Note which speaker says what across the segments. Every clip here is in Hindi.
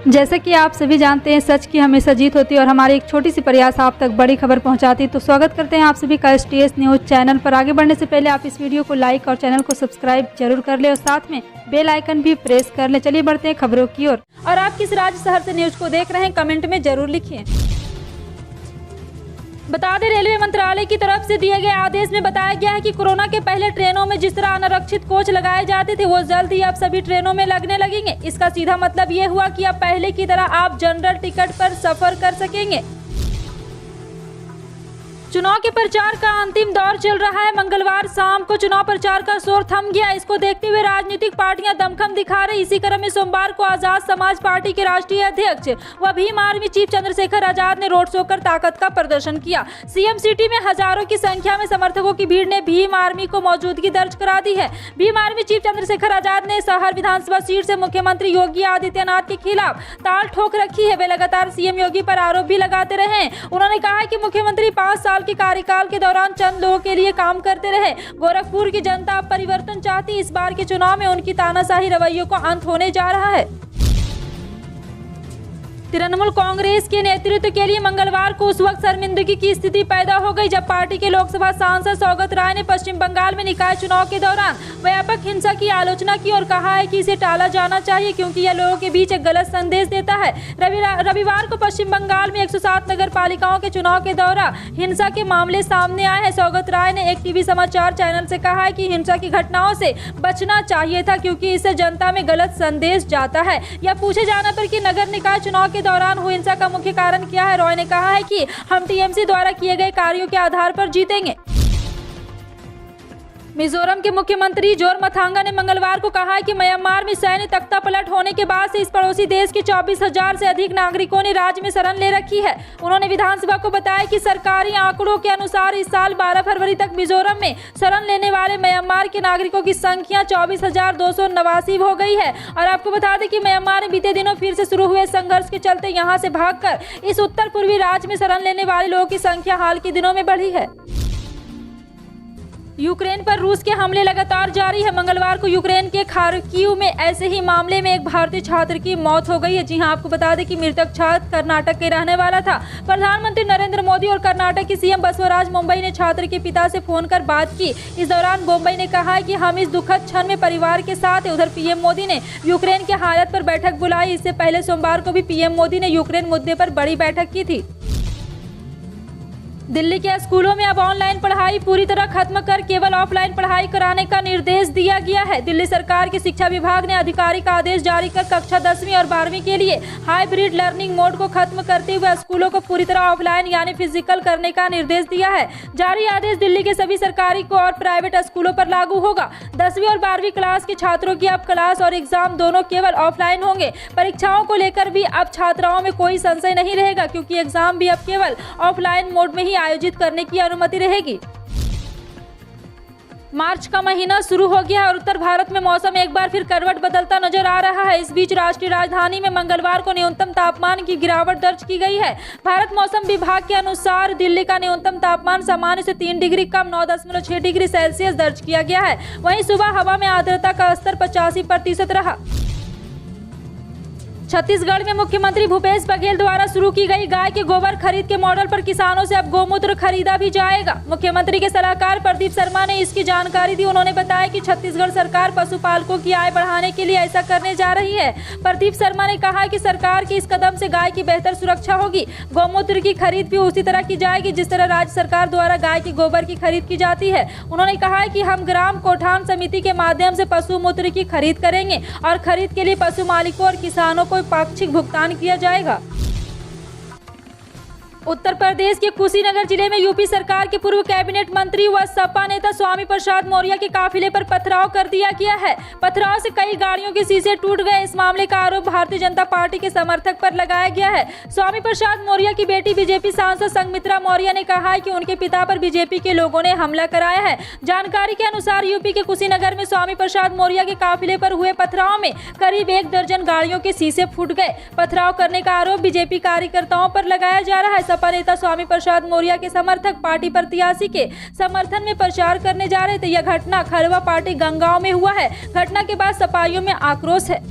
Speaker 1: जैसे कि आप सभी जानते हैं, सच की हमेशा जीत होती है और हमारी एक छोटी सी प्रयास आप तक बड़ी खबर पहुंचाती है। तो स्वागत करते हैं आप सभी का STS न्यूज़ चैनल पर। आगे बढ़ने से पहले आप इस वीडियो को लाइक और चैनल को सब्सक्राइब जरूर कर ले और साथ में बेल आइकन भी प्रेस कर ले। चलिए बढ़ते हैं खबरों की ओर। और आप किस राज्य शहर से न्यूज को देख रहे हैं, कमेंट में जरूर लिखिए। बता दें, रेलवे मंत्रालय की तरफ से दिए गए आदेश में बताया गया है कि कोरोना के पहले ट्रेनों में जिस तरह अनारक्षित कोच लगाए जाते थे, वो जल्द ही अब सभी ट्रेनों में लगने लगेंगे। इसका सीधा मतलब ये हुआ कि अब पहले की तरह आप जनरल टिकट पर सफर कर सकेंगे। चुनाव के प्रचार का अंतिम दौर चल रहा है। मंगलवार शाम को चुनाव प्रचार का शोर थम गया। इसको देखते हुए राजनीतिक पार्टियां दमखम दिखा रही। इसी क्रम में सोमवार को आजाद समाज पार्टी के राष्ट्रीय अध्यक्ष व भीम आर्मी चीफ चंद्रशेखर आजाद ने रोड शो कर ताकत का प्रदर्शन किया। सीएम सिटी में हजारों की संख्या में समर्थकों की भीड़ ने भीम आर्मी को मौजूदगी दर्ज करा दी है। भीम आर्मी चीफ चंद्रशेखर आजाद ने शहर विधानसभा सीट से मुख्यमंत्री योगी आदित्यनाथ के खिलाफ ताल ठोक रखी है। वे लगातार सीएम योगी पर आरोप भी लगाते रहे हैं। उन्होंने कहा कि मुख्यमंत्री 5 साल के कार्यकाल के दौरान चंद लोगों के लिए काम करते रहे। गोरखपुर की जनता अब परिवर्तन चाहती। इस बार के चुनाव में उनकी तानाशाही रवैयों का अंत होने जा रहा है। तृणमूल कांग्रेस के नेतृत्व के लिए मंगलवार को उस वक्त शर्मिंदगी की स्थिति पैदा हो गई जब पार्टी के लोकसभा सांसद सौगत राय ने पश्चिम बंगाल में निकाय चुनाव के दौरान व्यापक हिंसा की आलोचना की और कहा है कि इसे टाला जाना चाहिए क्योंकि यह लोगों के बीच एक गलत संदेश देता है। रविवार को पश्चिम बंगाल में 107 नगर पालिकाओं के चुनाव के दौरान हिंसा के मामले सामने आए हैं। सौगत राय ने एक टीवी समाचार चैनल से कहा है कि हिंसा की घटनाओं से बचना चाहिए था क्योंकि इससे जनता में गलत संदेश जाता है। यह पूछे जाने पर कि नगर निकाय चुनाव के दौरान हुई हिंसा का मुख्य कारण क्या है, रॉय ने कहा है कि हम टीएमसी द्वारा किए गए कार्यों के आधार पर जीतेंगे। मिजोरम के मुख्यमंत्री जोरमथांगा ने मंगलवार को कहा है कि म्यांमार में सैन्य तख्तापलट होने के बाद से इस पड़ोसी देश के 24,000 से अधिक नागरिकों ने राज्य में शरण ले रखी है। उन्होंने विधानसभा को बताया कि सरकारी आंकड़ों के अनुसार इस साल 12 फरवरी तक मिजोरम में शरण लेने वाले म्यांमार के नागरिकों की संख्या 24,289 हो गई है। और आपको बता दें कि म्यांमार में बीते दिनों फिर से शुरू हुए संघर्ष के चलते यहाँ से भागकर इस उत्तर पूर्वी राज्य में शरण लेने वाले लोगों की संख्या हाल के दिनों में बढ़ी है। यूक्रेन पर रूस के हमले लगातार जारी है। मंगलवार को यूक्रेन के खार्किव में ऐसे ही मामले में एक भारतीय छात्र की मौत हो गई है। जी हां, आपको बता दें कि मृतक छात्र कर्नाटक के रहने वाला था। प्रधानमंत्री नरेंद्र मोदी और कर्नाटक की सीएम बसवराज बोम्मई ने छात्र के पिता से फोन कर बात की। इस दौरान बोम्मई ने कहा है कि हम इस दुखद क्षण में परिवार के साथ है। उधर पीएम मोदी ने यूक्रेन की हालत पर बैठक बुलाई। इससे पहले सोमवार को भी पीएम मोदी ने यूक्रेन मुद्दे पर बड़ी बैठक की थी। दिल्ली के स्कूलों में अब ऑनलाइन पढ़ाई पूरी तरह खत्म कर केवल ऑफलाइन पढ़ाई कराने का निर्देश दिया गया है। दिल्ली सरकार के शिक्षा विभाग ने आधिकारिक आदेश जारी कर कक्षा 10वीं और 12वीं के लिए हाइब्रिड लर्निंग मोड को खत्म करते हुए स्कूलों को पूरी तरह ऑफलाइन यानी फिजिकल करने का निर्देश दिया है। जारी आदेश दिल्ली के सभी सरकारी को और प्राइवेट स्कूलों पर लागू होगा। 10वीं और 12वीं क्लास के छात्रों की अब क्लास और एग्जाम दोनों केवल ऑफलाइन होंगे। परीक्षाओं को लेकर भी अब छात्राओं में कोई संशय नहीं रहेगा क्योंकि एग्जाम भी अब केवल ऑफलाइन मोड में ही आयोजित करने की अनुमति रहेगी। मार्च का महीना शुरू हो गया है और उत्तर भारत में मौसम एक बार फिर करवट बदलता नजर आ रहा है। इस बीच राष्ट्रीय राजधानी में मंगलवार को न्यूनतम तापमान की गिरावट दर्ज की गई है। भारत मौसम विभाग के अनुसार दिल्ली का न्यूनतम तापमान सामान्य से 3 डिग्री कम 9.6 डिग्री सेल्सियस दर्ज किया गया है। वहीं सुबह हवा में आर्द्रता का स्तर 85% रहा। छत्तीसगढ़ में मुख्यमंत्री भूपेश बघेल द्वारा शुरू की गई गाय के गोबर खरीद के मॉडल पर किसानों से अब गोमूत्र खरीदा भी जाएगा। मुख्यमंत्री के सलाहकार प्रदीप शर्मा ने इसकी जानकारी दी। उन्होंने बताया कि छत्तीसगढ़ सरकार पशुपालकों की आय बढ़ाने के लिए ऐसा करने जा रही है। प्रदीप शर्मा ने कहा कि सरकार के इस कदम से गाय की बेहतर सुरक्षा होगी। गौमूत्र की खरीद भी उसी तरह की जाएगी जिस तरह राज्य सरकार द्वारा गाय के गोबर की खरीद की जाती है। उन्होंने कहा है कि हम ग्राम कोठान समिति के माध्यम से पशु मूत्र की खरीद करेंगे और खरीद के लिए पशु मालिकों और किसानों को पाक्षिक भुगतान किया जाएगा। उत्तर प्रदेश के कुशीनगर जिले में यूपी सरकार के पूर्व कैबिनेट मंत्री व सपा नेता स्वामी प्रसाद मौर्य के काफिले पर पथराव कर दिया गया है। पथराव से कई गाड़ियों के शीशे टूट गए। इस मामले का आरोप भारतीय जनता पार्टी के समर्थक पर लगाया गया है। स्वामी प्रसाद मौर्य की बेटी बीजेपी सांसद संघमित्रा मौर्य ने कहा है कि उनके पिता पर बीजेपी के लोगों ने हमला कराया है। जानकारी के अनुसार यूपी के कुशीनगर में स्वामी प्रसाद मौर्य के काफिले पर हुए पथराव में करीब 1 दर्जन गाड़ियों के शीशे फूट गए। पथराव करने का आरोप बीजेपी कार्यकर्ताओं पर लगाया जा रहा है। सपा नेता स्वामी प्रसाद मौर्य के समर्थक पार्टी प्रत्याशी के समर्थन में प्रचार करने जा रहे थे। यह घटना खरवा पार्टी गंगांव में हुआ है। घटना के बाद सपाइयों में आक्रोश है।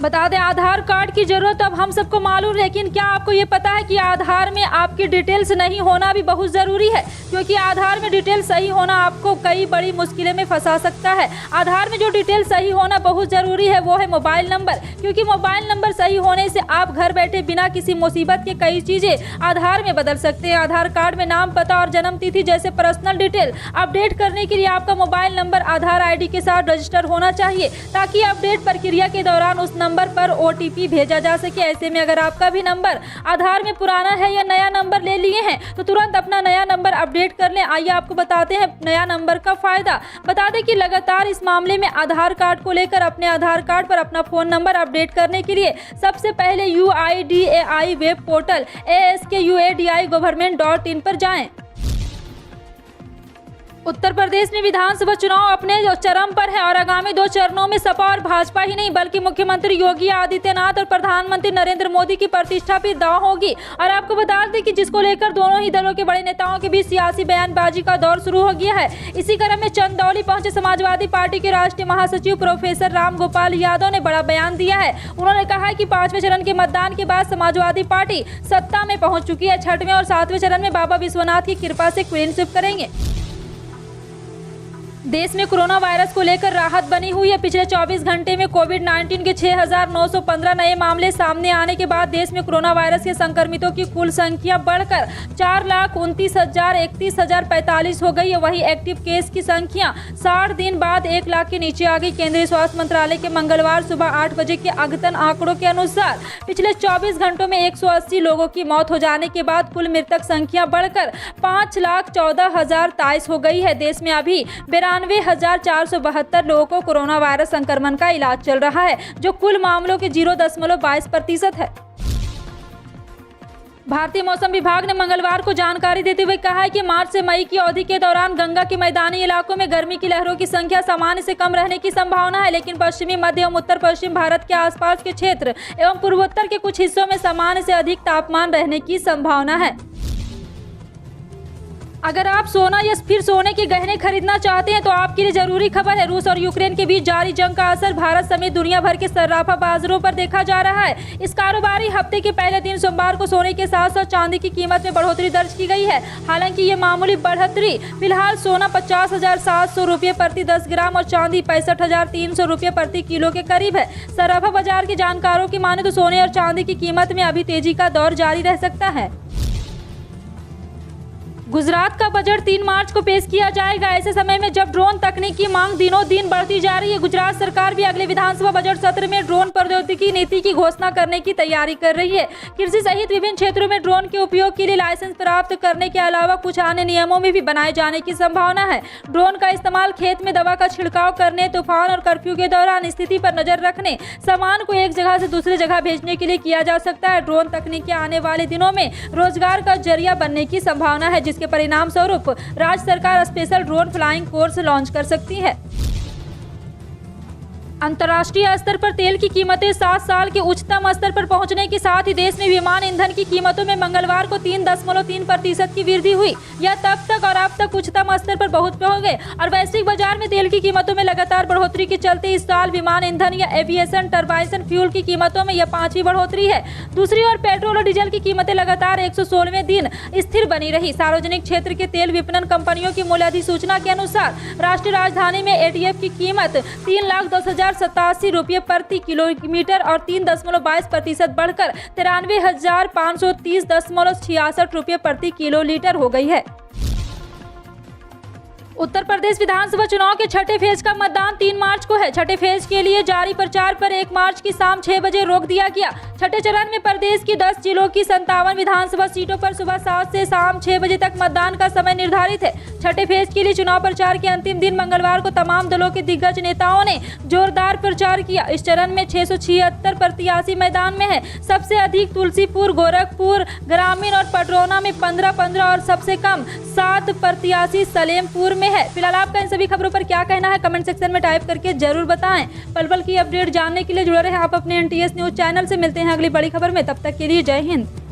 Speaker 1: बता दें, आधार कार्ड की जरूरत अब हम सबको मालूम, लेकिन क्या आपको ये पता है कि आधार में आपकी डिटेल्स नहीं होना भी बहुत ज़रूरी है, क्योंकि आधार में डिटेल सही होना आपको कई बड़ी मुश्किलें में फंसा सकता है। आधार में जो डिटेल सही होना बहुत ज़रूरी है वो है मोबाइल नंबर, क्योंकि मोबाइल नंबर सही होने से आप घर बैठे बिना किसी मुसीबत के कई चीज़ें आधार में बदल सकते हैं। आधार कार्ड में नाम, पता और जन्म तिथि जैसे पर्सनल डिटेल अपडेट करने के लिए आपका मोबाइल नंबर आधार ID के साथ रजिस्टर होना चाहिए, ताकि अपडेट प्रक्रिया के दौरान उस नंबर पर OTP भेजा जा सके। ऐसे में अगर आपका भी नंबर आधार में पुराना है या नया नंबर ले लिए हैं तो तुरंत अपना नया नंबर अपडेट कर लें। आइए आपको बताते हैं नया नंबर का फायदा। बता दें कि लगातार इस मामले में आधार कार्ड को लेकर अपने आधार कार्ड पर अपना फोन नंबर अपडेट करने के लिए सबसे पहले UIDAI वेब पोर्टल ASKUADI-government.in पर जाएं। उत्तर प्रदेश में विधानसभा चुनाव अपने चरम पर है और आगामी 2 चरणों में सपा और भाजपा ही नहीं बल्कि मुख्यमंत्री योगी आदित्यनाथ और प्रधानमंत्री नरेंद्र मोदी की प्रतिष्ठा भी दांव होगी। और आपको बता दें कि जिसको लेकर दोनों ही दलों के बड़े नेताओं के बीच सियासी बयानबाजी का दौर शुरू हो गया है। इसी क्रम में चंदौली पहुंचे समाजवादी पार्टी के राष्ट्रीय महासचिव प्रोफेसर राम गोपाल यादव ने बड़ा बयान दिया है। उन्होंने कहा है कि 5वें चरण के मतदान के बाद समाजवादी पार्टी सत्ता में पहुंच चुकी है। 6वें और 7वें चरण में बाबा विश्वनाथ की कृपा से क्लीनस्वीप करेंगे। देश में कोरोना वायरस को लेकर राहत बनी हुई है। पिछले 24 घंटे में कोविड-19 के 6,915 नए मामले सामने आने के बाद देश में कोरोना वायरस के संक्रमितों की कुल संख्या बढ़कर 4,29,31,045 हो गई है। वहीं एक्टिव केस की संख्या 60 दिन बाद 1 लाख के नीचे आ गई। केंद्रीय स्वास्थ्य मंत्रालय के मंगलवार सुबह 8 बजे के अद्यतन आंकड़ों के अनुसार पिछले 24 घंटों में 180 लोगों की मौत हो जाने के बाद कुल मृतक संख्या बढ़कर 5,14,023 हो गई है। देश में अभी 92,472 लोगों को कोरोना वायरस संक्रमण का इलाज चल रहा है, जो कुल मामलों के 0.22% है। भारतीय मौसम विभाग ने मंगलवार को जानकारी देते हुए कहा है कि मार्च से मई की अवधि के दौरान गंगा के मैदानी इलाकों में गर्मी की लहरों की संख्या सामान्य से कम रहने की संभावना है, लेकिन पश्चिमी, मध्य एवं उत्तर पश्चिम भारत के आसपास के क्षेत्र एवं पूर्वोत्तर के कुछ हिस्सों में सामान्य से अधिक तापमान रहने की संभावना है। अगर आप सोना या फिर सोने के गहने खरीदना चाहते हैं तो आपके लिए जरूरी खबर है। रूस और यूक्रेन के बीच जारी जंग का असर भारत समेत दुनिया भर के सर्राफा बाजारों पर देखा जा रहा है। इस कारोबारी हफ्ते के पहले दिन सोमवार को सोने के साथ साथ चांदी की कीमत में बढ़ोतरी दर्ज की गई है। हालांकि ये मामूली बढ़ोतरी फिलहाल सोना 50,700 रुपये प्रति 10 ग्राम और चांदी 65,300 रुपये प्रति किलो के करीब है। सर्राफा बाजार के जानकारों की माने तो सोने और चांदी की कीमत में अभी तेजी का दौर जारी रह सकता है। गुजरात का बजट 3 मार्च को पेश किया जाएगा, ऐसे समय में जब ड्रोन तकनीक की मांग दिनों दिन बढ़ती जा रही है। गुजरात सरकार भी अगले विधानसभा बजट सत्र में ड्रोन प्रौद्योगिकी नीति की घोषणा करने की तैयारी कर रही है। कृषि सहित विभिन्न क्षेत्रों में ड्रोन के उपयोग के लिए लाइसेंस प्राप्त करने के अलावा कुछ अन्य नियमों में भी बनाए जाने की संभावना है। ड्रोन का इस्तेमाल खेत में दवा का छिड़काव करने, तूफान और कर्फ्यू के दौरान स्थिति पर नजर रखने, सामान को एक जगह से दूसरी जगह भेजने के लिए किया जा सकता है। ड्रोन तकनीक के आने वाले दिनों में रोजगार का जरिया बनने की संभावना है, जिसके परिणाम स्वरूप राज्य सरकार special drone flying course launch कर सकती है। अंतर्राष्ट्रीय स्तर पर तेल की कीमतें 7 साल के उच्चतम स्तर पर पहुंचने के साथ ही देश में विमान ईंधन की कीमतों में मंगलवार को 3.3% की वृद्धि हुई। यह तब तक और अब तक उच्चतम स्तर पर पहुंच गए और वैश्विक बाजार में तेल की कीमतों में लगातार बढ़ोतरी के चलते इस साल विमान ईंधन या एविएशन टर्बाइन फ्यूल की कीमतों में यह 5वीं बढ़ोतरी है। दूसरी ओर पेट्रोल और डीजल की कीमतें लगातार 116वें दिन स्थिर बनी रही। सार्वजनिक क्षेत्र के तेल विपणन कंपनियों की मूल्य अधिसूचना के अनुसार राष्ट्रीय राजधानी में ATF की कीमत 3,10,87 रुपये प्रति किलोमीटर और 3.22% बढ़कर 93,530.66 रुपये प्रति किलोलीटर हो गई है। उत्तर प्रदेश विधानसभा चुनाव के 6ठे फेज का मतदान 3 मार्च को है। 6ठे फेज के लिए जारी प्रचार पर 1 मार्च की शाम 6 बजे रोक दिया गया। 6ठे चरण में प्रदेश की 10 जिलों की 57 विधानसभा सीटों पर सुबह 7 से शाम 6 बजे तक मतदान का समय निर्धारित है। 6ठे फेज के लिए चुनाव प्रचार के अंतिम दिन मंगलवार को तमाम दलों के दिग्गज नेताओं ने जोरदार प्रचार किया। इस चरण में 676 प्रत्याशी मैदान में है। सबसे अधिक तुलसीपुर, गोरखपुर ग्रामीण और पटरौना में 15-15 और सबसे कम 7 प्रत्याशी सलेमपुर में है। फिलहाल आपका इन सभी खबरों पर क्या कहना है कमेंट सेक्शन में टाइप करके जरूर बताएं। पल पल की अपडेट जानने के लिए जुड़े रहें आप अपने NTS न्यूज चैनल से। मिलते हैं अगली बड़ी खबर में, तब तक के लिए जय हिंद।